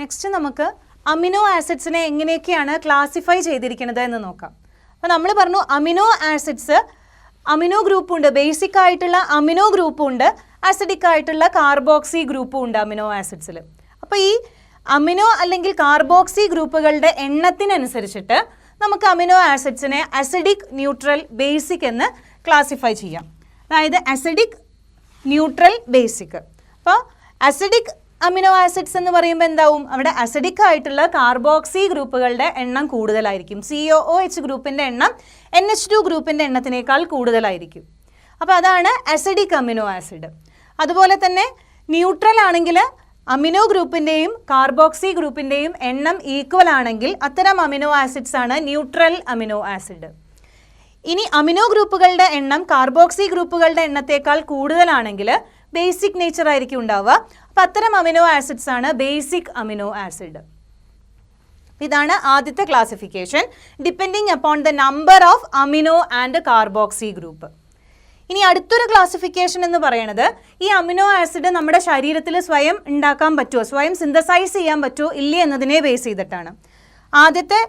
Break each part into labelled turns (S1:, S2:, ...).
S1: Next നമുക്ക് amino ആസിഡ്സിനെ എങ്ങനെയൊക്കെയാണ് classify ചെയ്തിരിക്കുന്നത് എന്ന് നോക്കാം. അപ്പോൾ നമ്മൾ പറഞ്ഞു അമിനോ ആസിഡ്സ് അമിനോ ഗ്രൂപ്പുണ്ട്, ബേസിക് ആയിട്ടുള്ള അമിനോ ഗ്രൂപ്പുണ്ട്, ആസിഡിക് ആയിട്ടുള്ള കാർബോക്സി ഗ്രൂപ്പും ഉണ്ട് അമിനോ ആസിഡ്സിൽ. അപ്പോൾ ഈ അമിനോ അല്ലെങ്കിൽ കാർബോക്സി ഗ്രൂപ്പുകളുടെ എണ്ണത്തിനനുസരിച്ചിട്ട് നമുക്ക് അമിനോ ആസിഡ്സിനെ അസിഡിക്, ന്യൂട്രൽ, ബേസിക് എന്ന് ക്ലാസിഫൈ ചെയ്യാം. അതായത് അസിഡിക്, ന്യൂട്രൽ, ബേസിക്. അപ്പോൾ അസിഡിക് അമിനോ ആസിഡ്സ് എന്ന് പറയുമ്പോൾ എന്താവും, അവിടെ അസിഡിക് ആയിട്ടുള്ള കാർബോക്സി ഗ്രൂപ്പുകളുടെ എണ്ണം കൂടുതലായിരിക്കും. COOH ഗ്രൂപ്പിൻ്റെ എണ്ണം NH2 ഗ്രൂപ്പിൻ്റെ എണ്ണത്തിനേക്കാൾ കൂടുതലായിരിക്കും. അപ്പോൾ അതാണ് അസിഡിക് അമിനോ ആസിഡ്. അതുപോലെ തന്നെ ന്യൂട്രൽ ആണെങ്കിൽ അമിനോ ഗ്രൂപ്പിൻ്റെയും കാർബോക്സി ഗ്രൂപ്പിൻ്റെയും എണ്ണം ഈക്വൽ ആണെങ്കിൽ അത്തരം അമിനോ ആസിഡ്സ് ആണ് ന്യൂട്രൽ അമിനോ ആസിഡ്. ഇനി അമിനോ ഗ്രൂപ്പുകളുടെ എണ്ണം കാർബോക്സി ഗ്രൂപ്പുകളുടെ എണ്ണത്തേക്കാൾ കൂടുതലാണെങ്കിൽ ബേസിക് നേച്ചർ ആയിരിക്കും ഉണ്ടാവുക. അപ്പം അത്തരം അമിനോ ആസിഡ്സ് ആണ് ബേസിക് അമിനോ ആസിഡ്. ഇതാണ് ആദ്യത്തെ classification, depending upon the number of amino and carboxy group. ഇനി അടുത്തൊരു ക്ലാസിഫിക്കേഷൻ എന്ന് പറയുന്നത് ഈ അമിനോ ആസിഡ് നമ്മുടെ ശരീരത്തിൽ സ്വയം ഉണ്ടാക്കാൻ പറ്റുമോ, സ്വയം സിന്തസൈസ് ചെയ്യാൻ പറ്റുമോ ഇല്ലേ എന്നതിനെ ബേസ് ചെയ്തിട്ടാണ്. ആദ്യത്തെ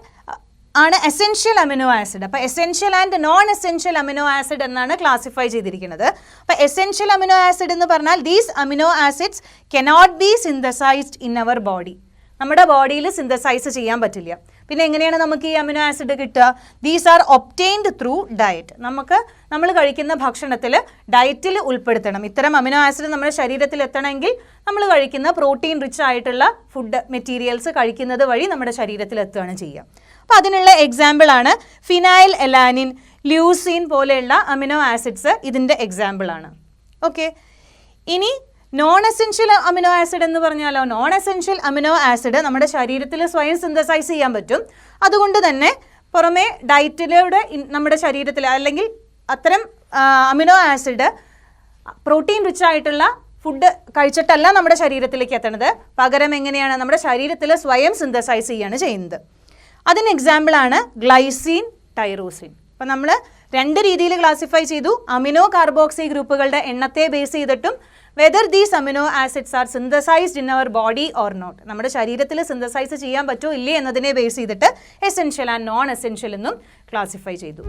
S1: ആണ് എസെൻഷ്യൽ അമിനോ ആസിഡ്. അപ്പോൾ essential and non essential amino acid എന്നാണ് ക്ലാസിഫൈ ചെയ്തിരിക്കുന്നത്. അപ്പോൾ എസെൻഷ്യൽ അമിനോ ആസിഡ് എന്ന് പറഞ്ഞാൽ these amino acids cannot be synthesized in our body. നമ്മുടെ ബോഡിയിൽ സിന്തസൈസ് ചെയ്യാൻ പറ്റില്ല. പിന്നെ എങ്ങനെയാണ് നമുക്ക് ഈ അമിനോ ആസിഡ് കിട്ടുക? These are obtained through diet. നമ്മൾ കഴിക്കുന്ന ഭക്ഷണത്തിൽ ഡയറ്റിൽ ഉൾപ്പെടുത്തണം. ഇത്തരം അമിനോ ആസിഡ് നമ്മുടെ ശരീരത്തിൽ എത്തണമെങ്കിൽ നമ്മൾ കഴിക്കുന്ന പ്രോട്ടീൻ റിച്ച് ആയിട്ടുള്ള ഫുഡ് മെറ്റീരിയൽസ് കഴിക്കുന്നത് വഴി നമ്മുടെ ശരീരത്തിൽ എത്തുകയാണ് ചെയ്യുക. അപ്പോൾ അതിനുള്ള എക്സാമ്പിളാണ് ഫിനൈൽ എലാനിൻ, ല്യൂസിൻ പോലെയുള്ള അമിനോ ആസിഡ്സ് ഇതിൻ്റെ എക്സാമ്പിളാണ്. ഓക്കെ, ഇനി നോൺ എസെൻഷ്യൽ അമിനോ ആസിഡ് എന്ന് പറഞ്ഞാലോ, നോൺ എസെൻഷ്യൽ അമിനോ ആസിഡ് നമ്മുടെ ശരീരത്തിൽ സ്വയം സിന്തസൈസ് ചെയ്യാൻ പറ്റും. അതുകൊണ്ട് തന്നെ പുറമേ ഡയറ്റിലൂടെ നമ്മുടെ ശരീരത്തിൽ അല്ലെങ്കിൽ അത്തരം അമിനോ ആസിഡ് പ്രോട്ടീൻ റിച്ച് ആയിട്ടുള്ള ഫുഡ് കഴിച്ചിട്ടല്ല നമ്മുടെ ശരീരത്തിലേക്ക് എത്തുന്നത്. പകരം എങ്ങനെയാണ് നമ്മുടെ ശരീരത്തിൽ സ്വയം സിന്തസൈസ് ചെയ്യുകയാണ് ചെയ്യുന്നത്. അതിന് എക്സാമ്പിളാണ് ഗ്ലൈസിൻ, ടൈറോസിൻ. അപ്പം നമ്മൾ രണ്ട് രീതിയിൽ ക്ലാസിഫൈ ചെയ്തു. അമിനോ കാർബോക്സി ഗ്രൂപ്പുകളുടെ എണ്ണത്തെ ബേസ് ചെയ്തിട്ടും whether these amino acids are synthesized in our body or not, നമ്മുടെ ശരീരത്തിൽ സിന്തസൈസ് ചെയ്യാൻ പറ്റുമോ ഇല്ലേ എന്നതിനെ ബേസ് ചെയ്തിട്ട് എസെൻഷ്യൽ ആൻഡ് നോൺ എസെൻഷ്യൽ എന്നും ക്ലാസിഫൈ ചെയ്തു.